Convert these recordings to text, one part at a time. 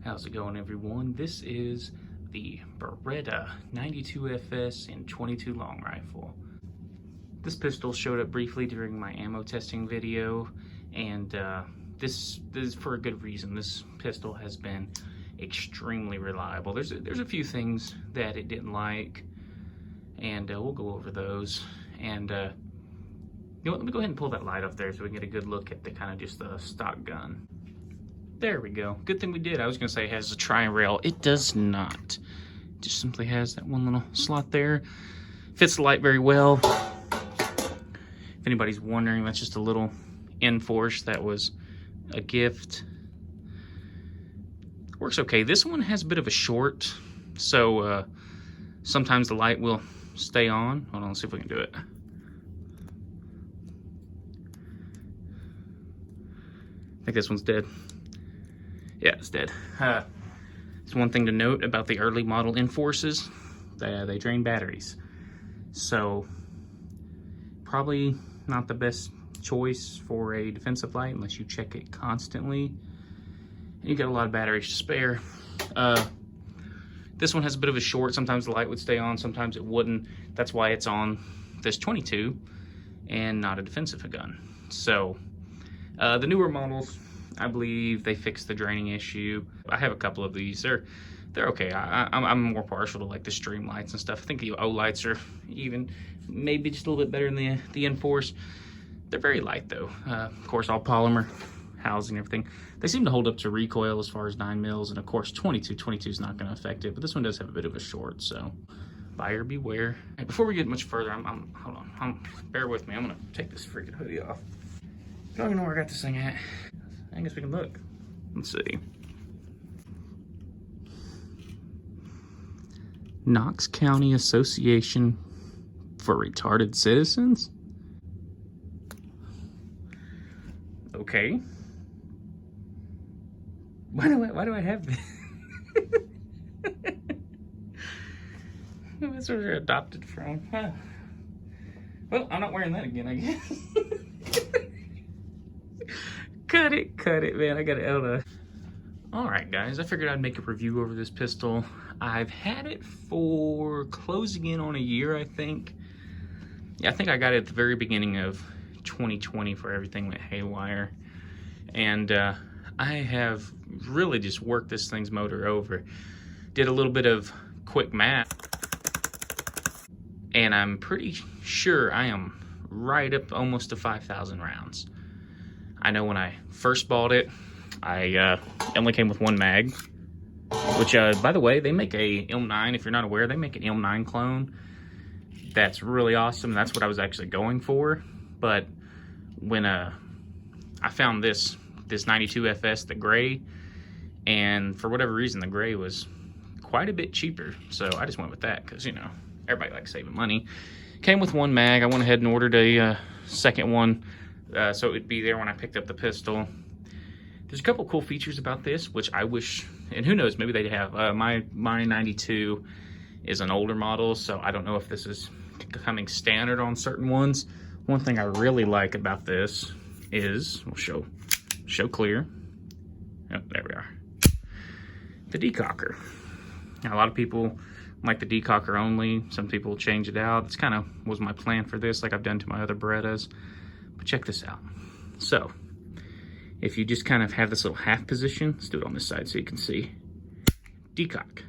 How's it going, everyone? This is the Beretta 92FS and 22 long rifle. This pistol showed up briefly during my ammo testing video, and this is for a good reason. This pistol has been extremely reliable. There's a few things that it didn't like, and we'll go over those. And you know what, let me go ahead and pull that light up there so we can get a good look at the kind of just the stock gun. There we go. Good thing we did. I was gonna say it has a tri-rail. It does not. It just simply has that one little slot there. Fits the light very well. If anybody's wondering, that's just a little Enforce that was a gift. Works okay. This one has a bit of a short, so sometimes the light will stay on. Hold on, let's see if we can do it. I think this one's dead. Yeah, it's dead. It's one thing to note about the early model Enforces. They drain batteries. So, probably not the best choice for a defensive light unless you check it constantly. And you got a lot of batteries to spare. This one has a bit of a short. Sometimes the light would stay on, sometimes it wouldn't. That's why it's on this 22 and not a defensive gun. So, the newer models, I believe they fixed the draining issue. I have a couple of these. They're okay. I'm more partial to like the stream lights and stuff. I think the O lights are even maybe just a little bit better than the Enforce. They're very light though. Of course, all polymer housing, everything. They seem to hold up to recoil as far as 9 mils, and of course 22 is not going to affect it. But this one does have a bit of a short, so buyer beware. Hey, before we get much further, hold on. Bear with me. I'm gonna take this freaking hoodie off. I don't even know where I got this thing at. I guess we can look. Let's see. Knox County Association for Retarded Citizens? Okay. Why do I have this? That's where they're adopted from. Huh. Well, I'm not wearing that again, I guess. Cut it, man. I got it out of. All right, guys. I figured I'd make a review over this pistol. I've had it for closing in on a year, I think. Yeah, I think I got it at the very beginning of 2020 for everything went haywire. And I have really just worked this thing's motor over. Did a little bit of quick math. And I'm pretty sure I am right up almost to 5,000 rounds. I know when I first bought it, I only came with one mag, which, by the way, they make a M9. If you're not aware, they make an M9 clone. That's really awesome. That's what I was actually going for. But when I found this 92FS, the gray, and for whatever reason, the gray was quite a bit cheaper. So I just went with that because, you know, everybody likes saving money. Came with one mag. I went ahead and ordered a second one. So it would be there when I picked up the pistol. There's a couple cool features about this, which I wish, and who knows, maybe they'd have. My 92 is an older model, so I don't know if this is becoming standard on certain ones. One thing I really like about this is, we'll show clear. Oh, there we are. The Decocker. Now, a lot of people like the Decocker only. Some people change it out. That's kind of was my plan for this, like I've done to my other Berettas. But check this out. So, if you just kind of have this little half position, let's do it on this side so you can see. Decock.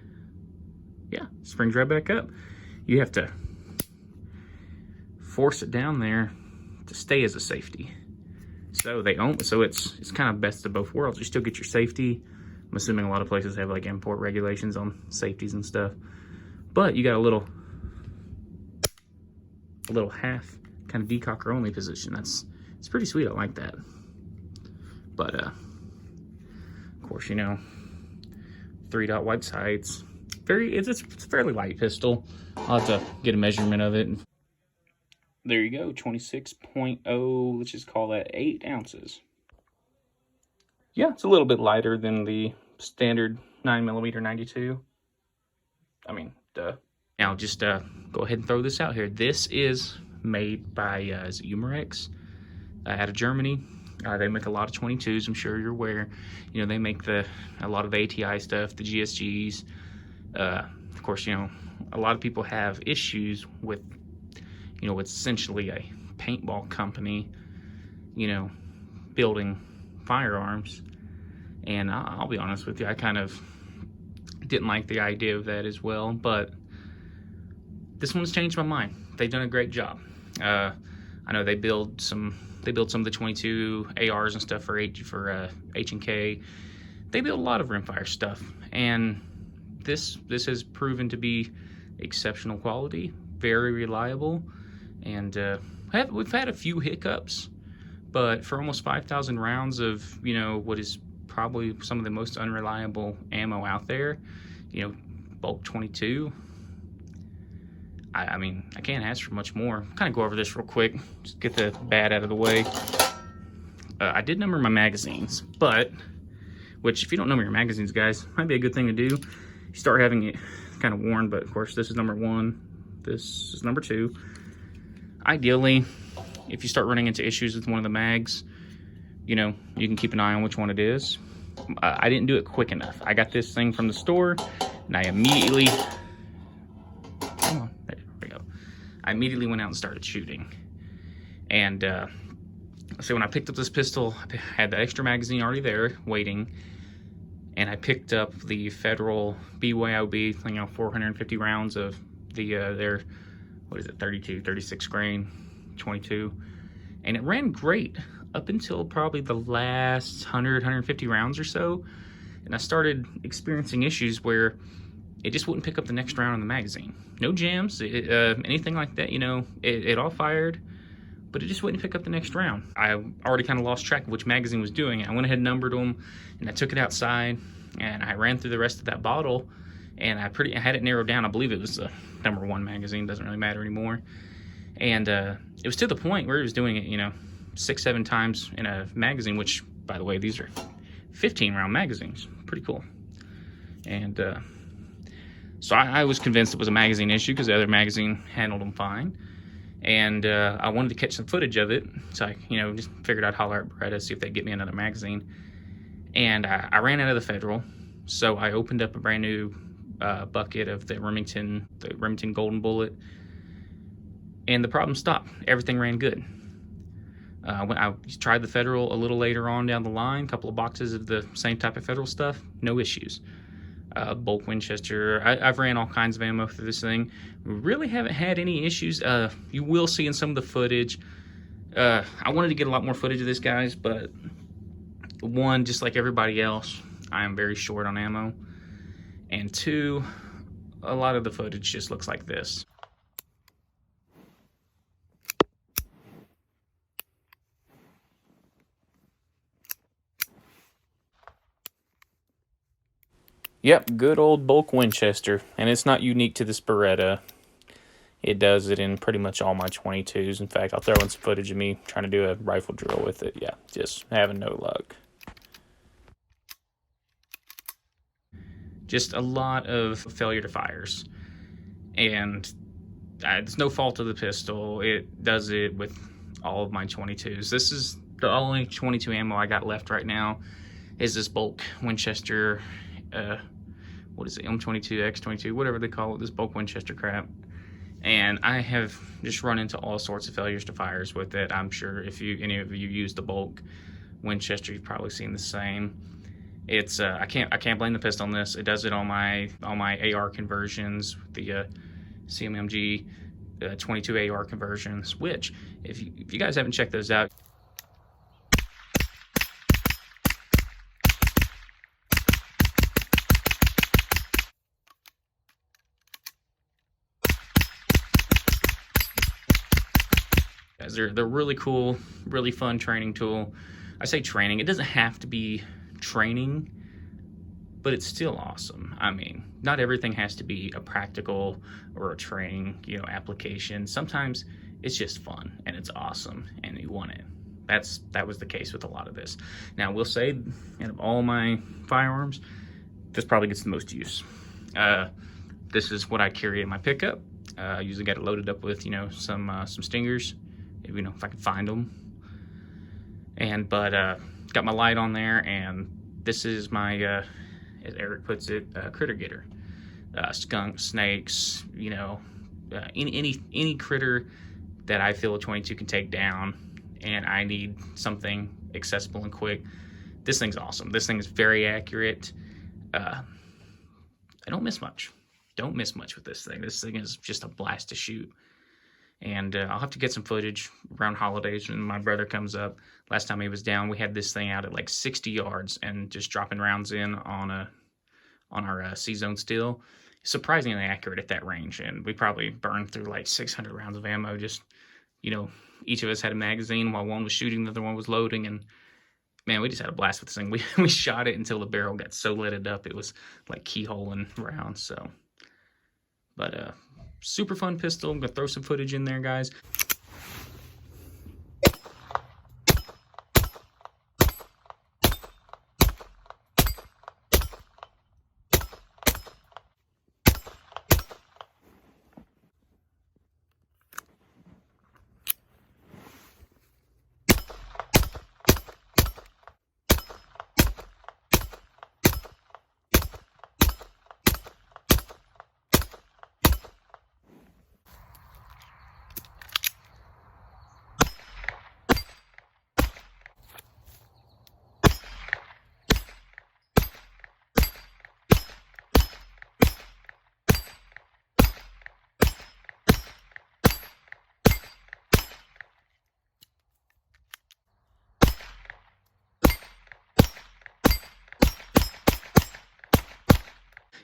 Yeah, springs right back up. You have to force it down there to stay as a safety. So it's kind of best of both worlds. You still get your safety. I'm assuming a lot of places have like import regulations on safeties and stuff. But you got a little half kind of Decocker only position. It's pretty sweet. I like that. But of course, you know, 3-dot white sights. It's a fairly light pistol. I'll have to get a measurement of it. There you go, 26.0. Let's just call that 8 ounces. Yeah, it's a little bit lighter than the standard 9mm 92. I mean, duh. Now, just go ahead and throw this out here. This is made by Umarex out of Germany. They make a lot of 22s, I'm sure you're aware. You know, they make a lot of ATI stuff, the GSGs. Of course, you know, a lot of people have issues with, you know, it's essentially a paintball company, you know, building firearms. And I'll be honest with you, I kind of didn't like the idea of that as well, but this one's changed my mind. They've done a great job. I know they build some of the 22 ARs and stuff for H&K. They build a lot of rimfire stuff, and this has proven to be exceptional quality, very reliable, and we've had a few hiccups, but for almost 5,000 rounds of, you know, what is probably some of the most unreliable ammo out there, you know, bulk 22. I mean, I can't ask for much more. Kind of go over this real quick, just get the bad out of the way. I did number my magazines, which if you don't number your magazines, guys, might be a good thing to do. You start having it kind of worn, but of course this is number 1, this is number 2. Ideally, if you start running into issues with one of the mags, you know, you can keep an eye on which one it is. I didn't do it quick enough. I got this thing from the store, and I immediately went out and started shooting. And so when I picked up this pistol, I had the extra magazine already there waiting, and I picked up the Federal BYOB, you know, 450 rounds of their, what is it, 32, 36 grain, 22, and it ran great up until probably the last 100, 150 rounds or so, and I started experiencing issues where it just wouldn't pick up the next round in the magazine. No jams, anything like that, you know, it all fired, but it just wouldn't pick up the next round. I already kind of lost track of which magazine was doing it. I went ahead and numbered them, and I took it outside, and I ran through the rest of that bottle, and I had it narrowed down. I believe it was the number 1 magazine, doesn't really matter anymore. And it was to the point where it was doing it, you know, 6-7 times in a magazine, which, by the way, these are 15-round magazines. Pretty cool. And so I was convinced it was a magazine issue because the other magazine handled them fine. And I wanted to catch some footage of it, so I, you know, just figured I'd holler at Beretta, see if they'd get me another magazine. And I ran out of the Federal, so I opened up a brand new bucket of the Remington Golden Bullet, and the problem stopped. Everything ran good. When I tried the Federal a little later on down the line, a couple of boxes of the same type of Federal stuff, no issues. Bolt Winchester, I've ran all kinds of ammo through this thing. We really haven't had any issues. You will see in some of the footage. I wanted to get a lot more footage of this, guys, but one, just like everybody else, I am very short on ammo. And 2, a lot of the footage just looks like this. Yep, good old bulk Winchester, and it's not unique to this Beretta. It does it in pretty much all my 22s. In fact, I'll throw in some footage of me trying to do a rifle drill with it. Yeah, just having no luck. Just a lot of failure to fires, and it's no fault of the pistol. It does it with all of my 22s. This is the only 22 ammo I got left right now, is this bulk Winchester, what is it, M22, X22, whatever they call it, this bulk Winchester crap. And I have just run into all sorts of failures to fires with it. I'm sure if any of you use the bulk Winchester, you've probably seen the same. It's I can't blame the pistol on this. It does it on my AR conversions, the CMMG 22 AR conversions, which if you guys haven't checked those out, they're really cool, really fun training tool. I say training, it doesn't have to be training, but it's still awesome. I mean, not everything has to be a practical or a training, you know, application. Sometimes it's just fun and it's awesome and you want it. That was the case with a lot of this. Now, I will say, out of all my firearms, this probably gets the most use. This is what I carry in my pickup. I usually got it loaded up with, you know, some stingers, you know, if I can find them. But got my light on there, and this is my, as Eric puts it, critter getter. Skunk, snakes, you know, any critter that I feel a 22 can take down, and I need something accessible and quick. This thing's awesome. This thing is very accurate. I don't miss much. Don't miss much with this thing. This thing is just a blast to shoot. And I'll have to get some footage around holidays when my brother comes up. Last time he was down, we had this thing out at like 60 yards and just dropping rounds in on our C-zone still. Surprisingly accurate at that range, and we probably burned through like 600 rounds of ammo. Just, you know, each of us had a magazine while one was shooting, the other one was loading, and man, we just had a blast with this thing. We shot it until the barrel got so lidded up it was like keyholing rounds. So, but super fun pistol. I'm gonna throw some footage in there, guys.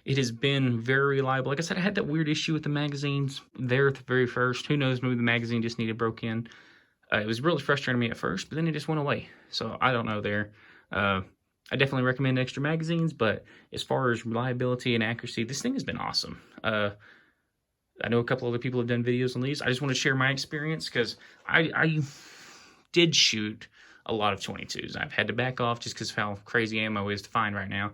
It has been very reliable. Like I said, I had that weird issue with the magazines there at the very first. Who knows, maybe the magazine just needed broke in. It was really frustrating me at first, but then it just went away. So I don't know there. I definitely recommend extra magazines, but as far as reliability and accuracy, this thing has been awesome. I know a couple other people have done videos on these. I just want to share my experience because I did shoot a lot of 22s. I've had to back off just because of how crazy ammo is to find right now.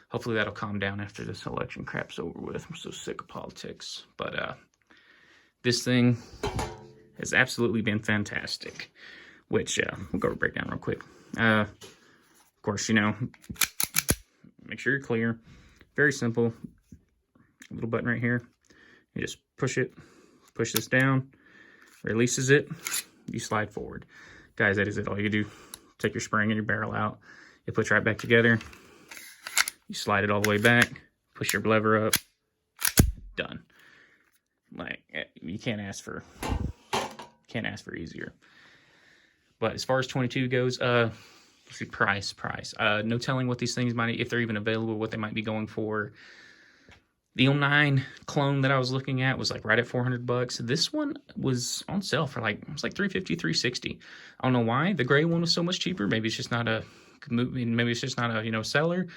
Hopefully that'll calm down after this election crap's over with. I'm so sick of politics. But this thing has absolutely been fantastic. Which, we'll go break down real quick. Of course, you know, make sure you're clear. Very simple. A little button right here. You just push it, push this down, releases it, you slide forward. Guys, that is it. All you do, take your spring and your barrel out. It puts right back together. You slide it all the way back, push your lever up, done. Like, you can't ask for easier. But as far as 22 goes, let's see, price. No telling what these things might, if they're even available, what they might be going for. The 09 clone that I was looking at was like right at $400. This one was on sale for like, it was like $350, $360. I don't know why. The gray one was so much cheaper. Maybe it's just not a, maybe it's just not a, you know, seller.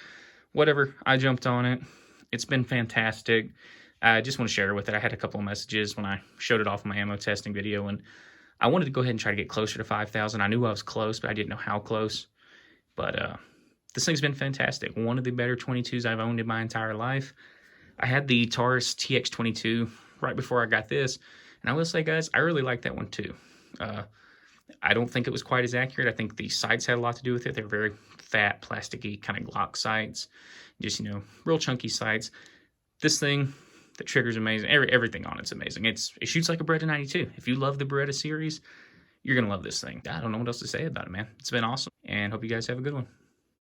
Whatever, I jumped on it. It's been fantastic. I just want to share with it. I had a couple of messages when I showed it off in my ammo testing video, and I wanted to go ahead and try to get closer to 5,000. I knew I was close, but I didn't know how close. But this thing's been fantastic. One of the better 22s I've owned in my entire life. I had the Taurus TX22 right before I got this, and I will say, guys, I really like that one too. I don't think it was quite as accurate. I think the sights had a lot to do with it. They're very fat, plasticky, kind of Glock sights. Just, you know, real chunky sights. This thing, the trigger's amazing. Everything on it's amazing. It shoots like a Beretta 92. If you love the Beretta series, you're going to love this thing. I don't know what else to say about it, man. It's been awesome, and hope you guys have a good one.